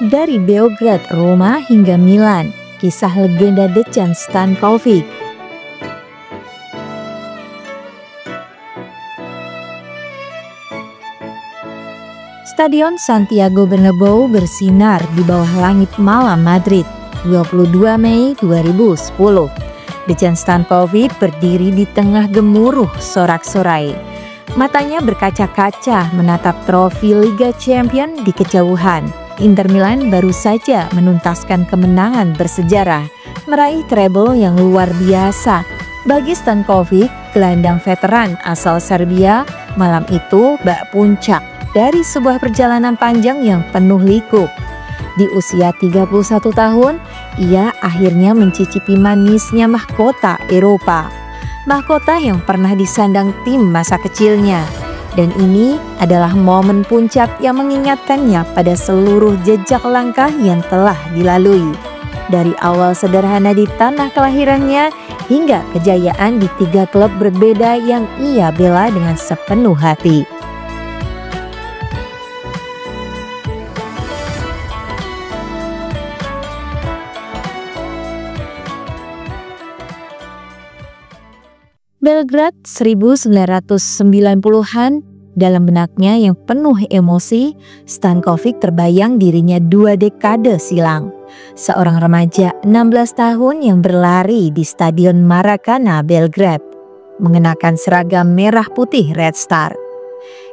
Dari Beograd, Roma hingga Milan, kisah legenda Dejan Stankovic. Stadion Santiago Bernabeu bersinar di bawah langit malam Madrid, 22 Mei 2010. Dejan Stankovic berdiri di tengah gemuruh sorak-sorai. Matanya berkaca-kaca menatap trofi Liga Champions di kejauhan. Inter Milan baru saja menuntaskan kemenangan bersejarah, meraih treble yang luar biasa. Bagi Stankovic, gelandang veteran asal Serbia, malam itu bak puncak dari sebuah perjalanan panjang yang penuh liku. Di usia 31 tahun, ia akhirnya mencicipi manisnya mahkota Eropa. Mahkota yang pernah disandang tim masa kecilnya. Dan ini adalah momen puncak yang mengingatkannya pada seluruh jejak langkah yang telah dilalui. Dari awal sederhana di tanah kelahirannya hingga kejayaan di 3 klub berbeda yang ia bela dengan sepenuh hati. Belgrad 1990-an, dalam benaknya yang penuh emosi, Stankovic terbayang dirinya 2 dekade silam. Seorang remaja 16 tahun yang berlari di Stadion Maracana, Belgrad, mengenakan seragam merah putih Red Star.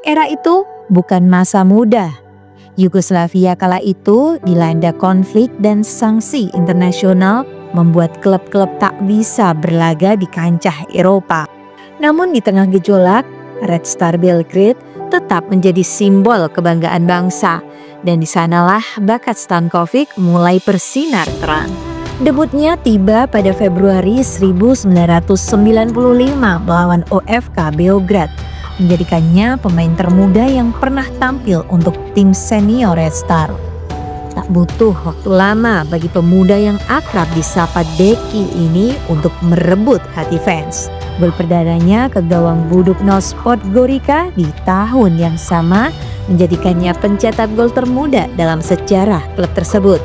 Era itu bukan masa muda. Yugoslavia kala itu dilanda konflik dan sanksi internasional membuat klub-klub tak bisa berlaga di kancah Eropa. Namun di tengah gejolak, Red Star Belgrade tetap menjadi simbol kebanggaan bangsa, dan di sanalah bakat Stankovic mulai bersinar terang. Debutnya tiba pada Februari 1995 melawan OFK Beograd, menjadikannya pemain termuda yang pernah tampil untuk tim senior Red Star. Tak butuh waktu lama bagi pemuda yang akrab disapa Deki ini untuk merebut hati fans. Gol perdananya ke gawang Budućnost Podgorica di tahun yang sama menjadikannya pencetak gol termuda dalam sejarah klub tersebut.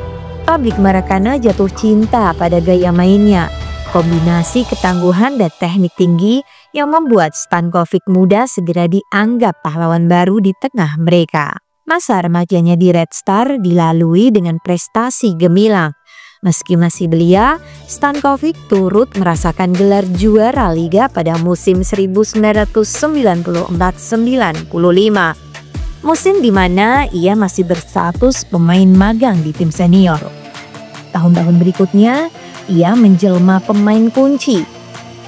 Publik Maracana jatuh cinta pada gaya mainnya, kombinasi ketangguhan dan teknik tinggi yang membuat Stankovic muda segera dianggap pahlawan baru di tengah mereka. Masa remajanya di Red Star dilalui dengan prestasi gemilang. Meski masih belia, Stankovic turut merasakan gelar juara Liga pada musim 1994-95. Musim di mana ia masih berstatus pemain magang di tim senior. Tahun-tahun berikutnya, ia menjelma pemain kunci.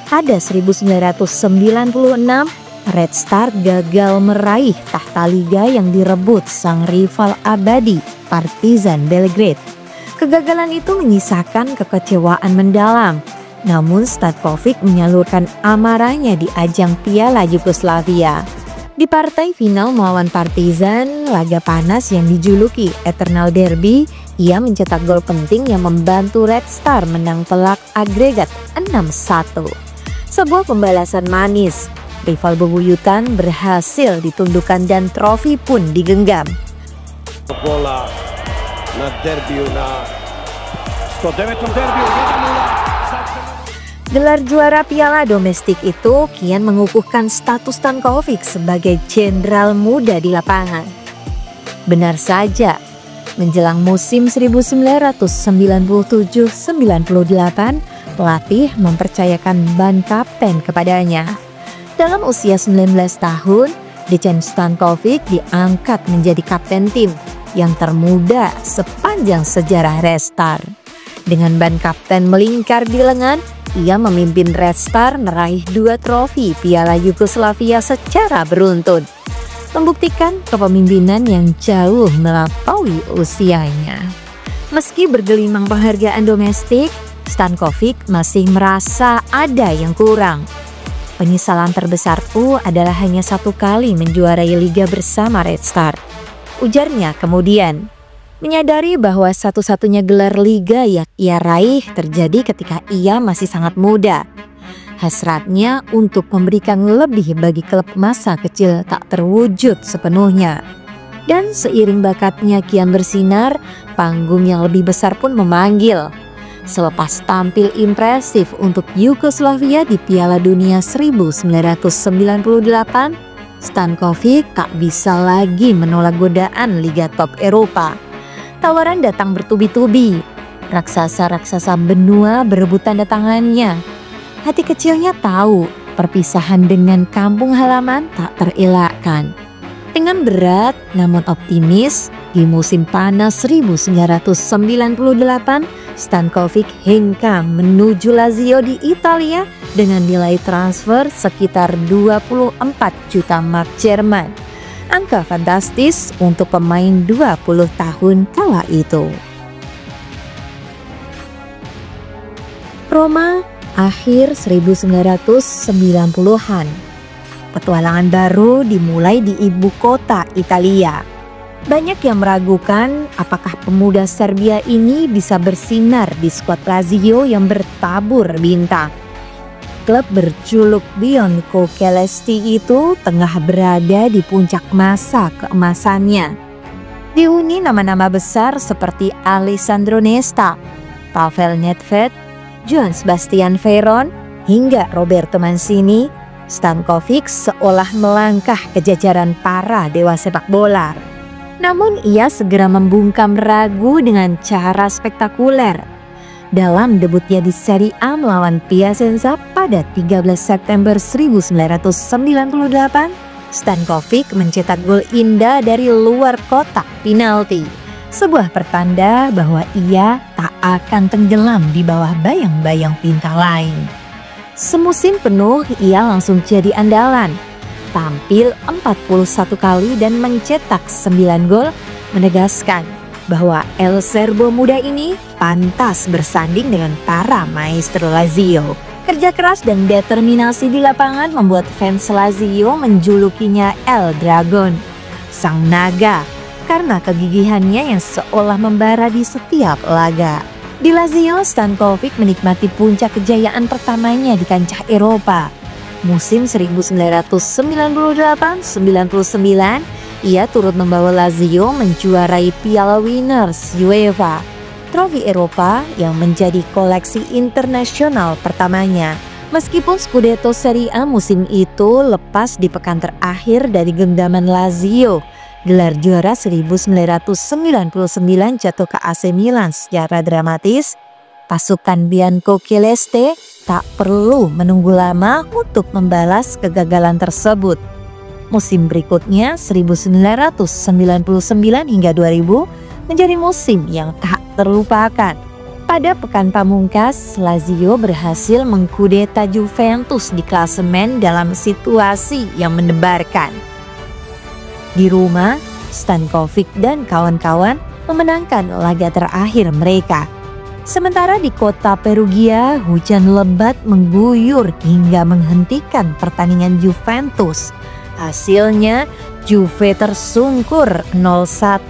Pada 1996, Red Star gagal meraih tahta liga yang direbut sang rival abadi Partizan Belgrade. Kegagalan itu menyisakan kekecewaan mendalam. Namun Stankovic menyalurkan amarahnya di ajang Piala Yugoslavia. Di partai final melawan Partizan, laga panas yang dijuluki Eternal Derby, ia mencetak gol penting yang membantu Red Star menang telak agregat 6-1. Sebuah pembalasan manis. Rival bebuyutan berhasil ditundukkan dan trofi pun digenggam. Bola na derbiju na 109. derbiju 1-0. Gelar juara piala domestik itu kian mengukuhkan status Stankovic sebagai jenderal muda di lapangan. Benar saja, menjelang musim 1997-98, pelatih mempercayakan ban kapten kepadanya. Dalam usia 19 tahun, Dejan Stankovic diangkat menjadi kapten tim yang termuda sepanjang sejarah Red Star. Dengan ban kapten melingkar di lengan, ia memimpin Red Star meraih 2 trofi Piala Yugoslavia secara beruntun, membuktikan kepemimpinan yang jauh melampaui usianya. Meski bergelimang penghargaan domestik, Stankovic masih merasa ada yang kurang. Penyesalan terbesarku adalah hanya 1 kali menjuarai liga bersama Red Star, ujarnya kemudian. Menyadari bahwa satu-satunya gelar liga yang ia raih terjadi ketika ia masih sangat muda. Hasratnya untuk memberikan lebih bagi klub masa kecil tak terwujud sepenuhnya. Dan seiring bakatnya kian bersinar, panggung yang lebih besar pun memanggil. Selepas tampil impresif untuk Yugoslavia di Piala Dunia 1998, Stankovic tak bisa lagi menolak godaan Liga Top Eropa. Tawaran datang bertubi-tubi. Raksasa-raksasa benua berebut tanda tangannya. Hati kecilnya tahu perpisahan dengan kampung halaman tak terelakkan. Dengan berat namun optimis, di musim panas 1998, Stankovic hengkang menuju Lazio di Italia dengan nilai transfer sekitar 24 juta mark Jerman. Angka fantastis untuk pemain 20 tahun kala itu. Roma, akhir 1990-an. Petualangan baru dimulai di ibu kota Italia. Banyak yang meragukan apakah pemuda Serbia ini bisa bersinar di skuad Lazio yang bertabur bintang. Klub berjuluk Bianco Celesti itu tengah berada di puncak masa keemasannya. Dihuni nama-nama besar seperti Alessandro Nesta, Pavel Nedved, Johann Sebastian Veron, hingga Roberto Mancini, Stankovic seolah melangkah ke jajaran para dewa sepak bola. Namun ia segera membungkam ragu dengan cara spektakuler. Dalam debutnya di Serie A melawan Piacenza pada 13 September 1998, Stankovic mencetak gol indah dari luar kotak penalti. Sebuah pertanda bahwa ia tak akan tenggelam di bawah bayang-bayang bintang lain. Semusim penuh ia langsung jadi andalan. Tampil 41 kali dan mencetak 9 gol, menegaskan bahwa El Serbo muda ini pantas bersanding dengan para maestro Lazio. Kerja keras dan determinasi di lapangan membuat fans Lazio menjulukinya El Dragon, sang naga, karena kegigihannya yang seolah membara di setiap laga. Di Lazio, Stankovic menikmati puncak kejayaan pertamanya di kancah Eropa. Musim 1998-99, ia turut membawa Lazio menjuarai Piala Winners UEFA, trofi Eropa yang menjadi koleksi internasional pertamanya. Meskipun Scudetto Serie A musim itu lepas di pekan terakhir dari genggaman Lazio, gelar juara 1999 jatuh ke AC Milan secara dramatis. Pasukan Bianco Celeste tak perlu menunggu lama untuk membalas kegagalan tersebut. Musim berikutnya 1999 hingga 2000 menjadi musim yang tak terlupakan. Pada pekan pamungkas, Lazio berhasil mengkudeta Juventus di klasemen dalam situasi yang mendebarkan. Di rumah, Stankovic dan kawan-kawan memenangkan laga terakhir mereka. Sementara di kota Perugia, hujan lebat mengguyur hingga menghentikan pertandingan Juventus. Hasilnya, Juve tersungkur 0-1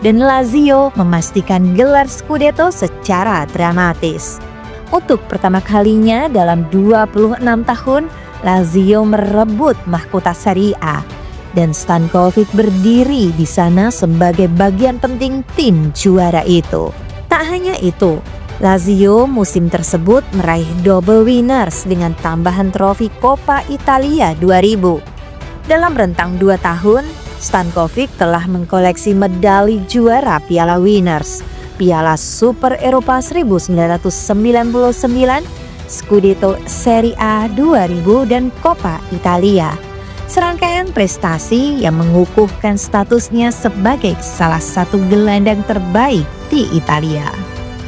dan Lazio memastikan gelar Scudetto secara dramatis. Untuk pertama kalinya dalam 26 tahun, Lazio merebut mahkota Serie A. Dan Stankovic berdiri di sana sebagai bagian penting tim juara itu. Tak hanya itu, Lazio musim tersebut meraih double winners dengan tambahan trofi Coppa Italia 2000. Dalam rentang 2 tahun, Stankovic telah mengkoleksi medali juara Piala Winners, Piala Super Eropa 1999, Scudetto Serie A 2000 dan Coppa Italia. Serangkaian prestasi yang mengukuhkan statusnya sebagai salah satu gelandang terbaik di Italia.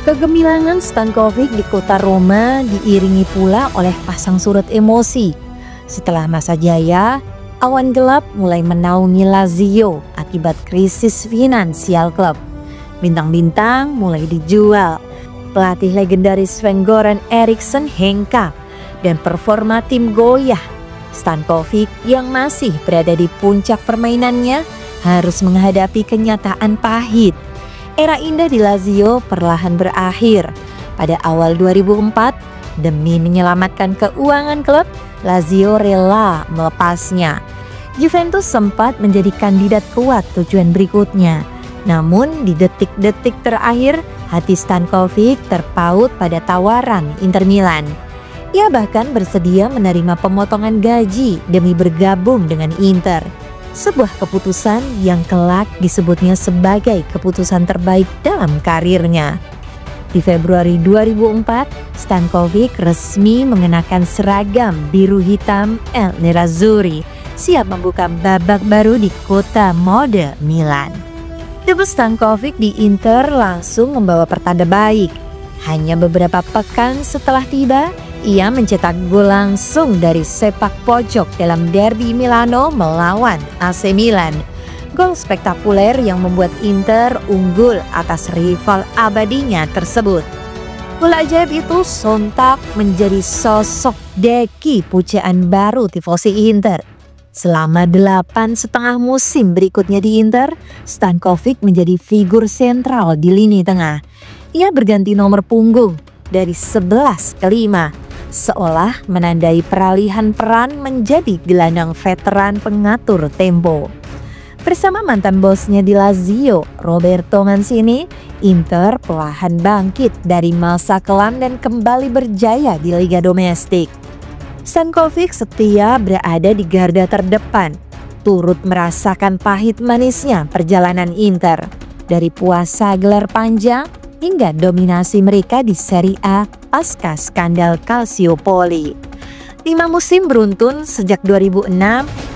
Kegemilangan Stankovic di kota Roma diiringi pula oleh pasang surut emosi. Setelah masa jaya, awan gelap mulai menaungi Lazio akibat krisis finansial klub. Bintang-bintang mulai dijual, pelatih legendaris Sven-Goran Eriksson hengkang, dan performa tim goyah. Stankovic yang masih berada di puncak permainannya harus menghadapi kenyataan pahit. Era indah di Lazio perlahan berakhir. Pada awal 2004, demi menyelamatkan keuangan klub, Lazio rela melepasnya. Juventus sempat menjadi kandidat kuat tujuan berikutnya. Namun di detik-detik terakhir, hati Stankovic terpaut pada tawaran Inter Milan. Ia bahkan bersedia menerima pemotongan gaji demi bergabung dengan Inter. Sebuah keputusan yang kelak disebutnya sebagai keputusan terbaik dalam karirnya. Di Februari 2004, Stankovic resmi mengenakan seragam biru hitam El Nerazzurri, siap membuka babak baru di kota mode Milan. Debut Stankovic di Inter langsung membawa pertanda baik. Hanya beberapa pekan setelah tiba, ia mencetak gol langsung dari sepak pojok dalam derby Milano melawan AC Milan. Gol spektakuler yang membuat Inter unggul atas rival abadinya tersebut. Gol ajaib itu sontak menjadi sosok deki pujaan baru tifosi Inter. Selama 8,5 musim berikutnya di Inter, Stankovic menjadi figur sentral di lini tengah. Ia berganti nomor punggung dari 11 ke 5, seolah menandai peralihan peran menjadi gelandang veteran pengatur tempo. Bersama mantan bosnya di Lazio, Roberto Mancini, Inter perlahan bangkit dari masa kelam dan kembali berjaya di liga domestik. Stankovic setia berada di garda terdepan, turut merasakan pahit manisnya perjalanan Inter, dari puasa gelar panjang hingga dominasi mereka di Serie A pasca skandal Calciopoli. 5 musim beruntun sejak 2006,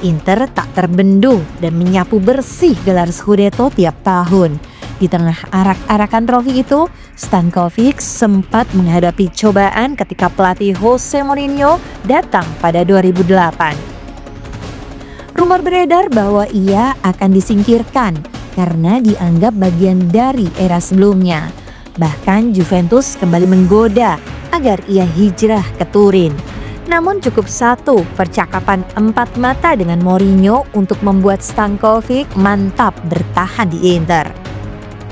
Inter tak terbendung dan menyapu bersih gelar Scudetto tiap tahun. Di tengah arak-arakan trofi itu, Stankovic sempat menghadapi cobaan ketika pelatih Jose Mourinho datang pada 2008. Rumor beredar bahwa ia akan disingkirkan karena dianggap bagian dari era sebelumnya. Bahkan Juventus kembali menggoda agar ia hijrah ke Turin. Namun cukup satu percakapan 4 mata dengan Mourinho untuk membuat Stankovic mantap bertahan di Inter.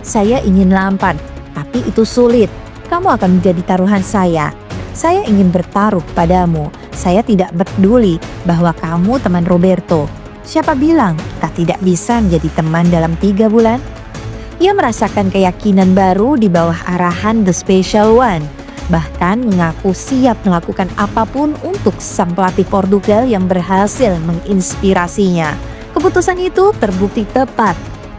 "Saya ingin Lampard, tapi itu sulit. Kamu akan menjadi taruhan saya. Saya ingin bertaruh padamu. Saya tidak peduli bahwa kamu teman Roberto. Siapa bilang kita tidak bisa menjadi teman dalam 3 bulan?" Ia merasakan keyakinan baru di bawah arahan The Special One. Bahkan mengaku siap melakukan apapun untuk sang pelatih Portugal yang berhasil menginspirasinya. Keputusan itu terbukti tepat.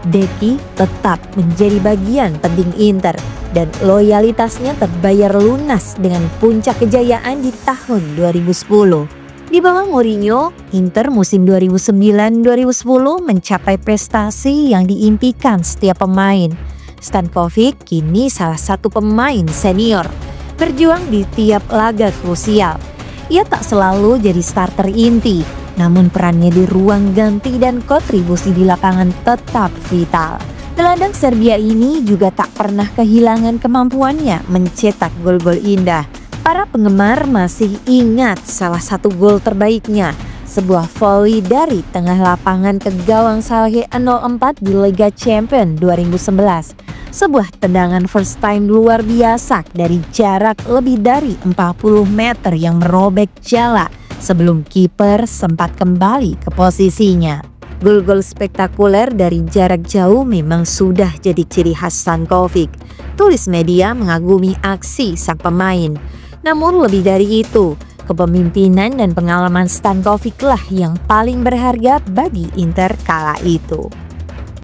Deki tetap menjadi bagian penting Inter dan loyalitasnya terbayar lunas dengan puncak kejayaan di tahun 2010. Di bawah Mourinho, Inter musim 2009-2010 mencapai prestasi yang diimpikan setiap pemain. Stankovic kini salah satu pemain senior, berjuang di tiap laga krusial. Ia tak selalu jadi starter inti, namun perannya di ruang ganti dan kontribusi di lapangan tetap vital. Gelandang Serbia ini juga tak pernah kehilangan kemampuannya mencetak gol-gol indah. Para penggemar masih ingat salah satu gol terbaiknya, sebuah volley dari tengah lapangan ke gawang Schalke 04 di Liga Champions 2011. Sebuah tendangan first time luar biasa dari jarak lebih dari 40 meter yang merobek jala sebelum kiper sempat kembali ke posisinya. Gol-gol spektakuler dari jarak jauh memang sudah jadi ciri khas Stankovic. Tulis media mengagumi aksi sang pemain. Namun lebih dari itu, kepemimpinan dan pengalaman Stankovic lah yang paling berharga bagi Inter kala itu.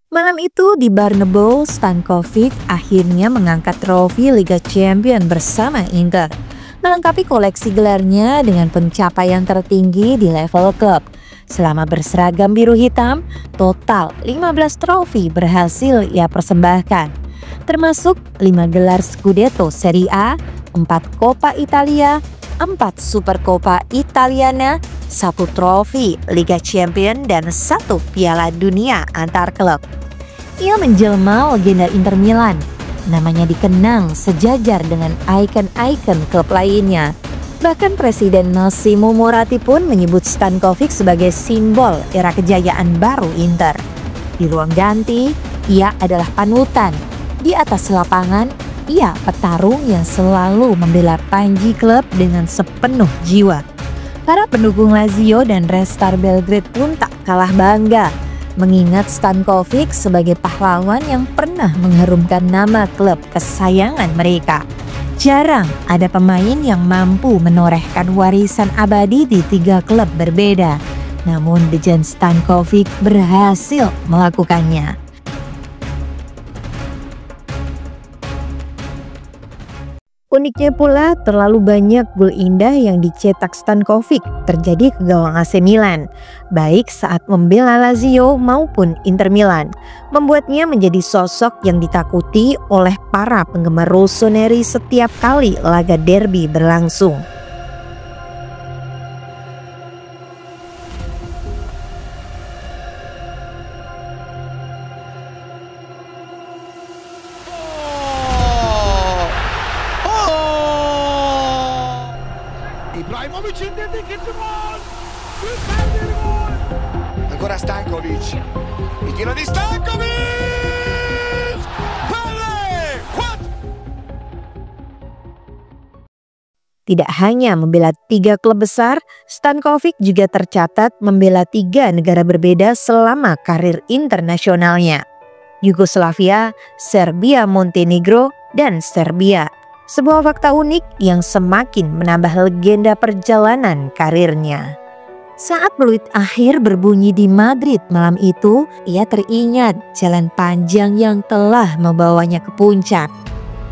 Malam itu di Bernabeu, Stankovic akhirnya mengangkat trofi Liga Champions bersama Inter, melengkapi koleksi gelarnya dengan pencapaian tertinggi di level klub. Selama berseragam biru hitam, total 15 trofi berhasil ia persembahkan, termasuk 5 gelar Scudetto Serie A, 4 Coppa Italia, 4 Supercoppa Italiana, 1 trofi Liga Champions, dan 1 Piala Dunia antar klub. Ia menjelma legenda Inter Milan. Namanya dikenang sejajar dengan ikon-ikon klub lainnya. Bahkan Presiden Massimo Moratti pun menyebut Stankovic sebagai simbol era kejayaan baru Inter. Di ruang ganti, ia adalah panutan. Di atas lapangan, ia petarung yang selalu membela panji klub dengan sepenuh jiwa. Para pendukung Lazio dan Red Star Belgrade pun tak kalah bangga mengingat Stankovic sebagai pahlawan yang pernah mengharumkan nama klub kesayangan mereka. Jarang ada pemain yang mampu menorehkan warisan abadi di 3 klub berbeda. Namun Dejan Stankovic berhasil melakukannya. Uniknya pula, terlalu banyak gol indah yang dicetak Stankovic terjadi ke gawang AC Milan, baik saat membela Lazio maupun Inter Milan, membuatnya menjadi sosok yang ditakuti oleh para penggemar rossoneri setiap kali laga derby berlangsung. Ibrahimovic indirdi, gitti gol! Süper bir gol! Ancora Stankovic, il tiro di Stankovic! Pelle! Tidak hanya membela 3 klub besar, Stankovic juga tercatat membela 3 negara berbeda selama karir internasionalnya. Yugoslavia, Serbia Montenegro, dan Serbia. Sebuah fakta unik yang semakin menambah legenda perjalanan karirnya. Saat peluit akhir berbunyi di Madrid malam itu, ia teringat jalan panjang yang telah membawanya ke puncak.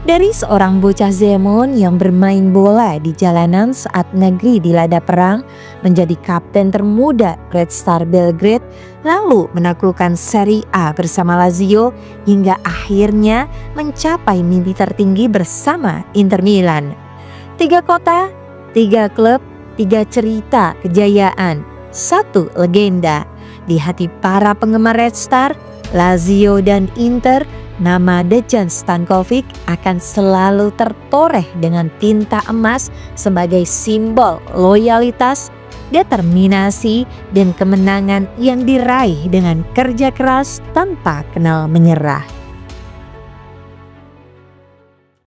Dari seorang bocah Zemon yang bermain bola di jalanan saat negeri dilanda perang, menjadi kapten termuda Red Star Belgrade, lalu menaklukkan Serie A bersama Lazio hingga akhirnya mencapai mimpi tertinggi bersama Inter Milan. 3 kota, 3 klub, 3 cerita kejayaan, 1 legenda. Di hati para penggemar Red Star, Lazio dan Inter, nama Dejan Stankovic akan selalu tertoreh dengan tinta emas sebagai simbol loyalitas, determinasi, dan kemenangan yang diraih dengan kerja keras tanpa kenal menyerah.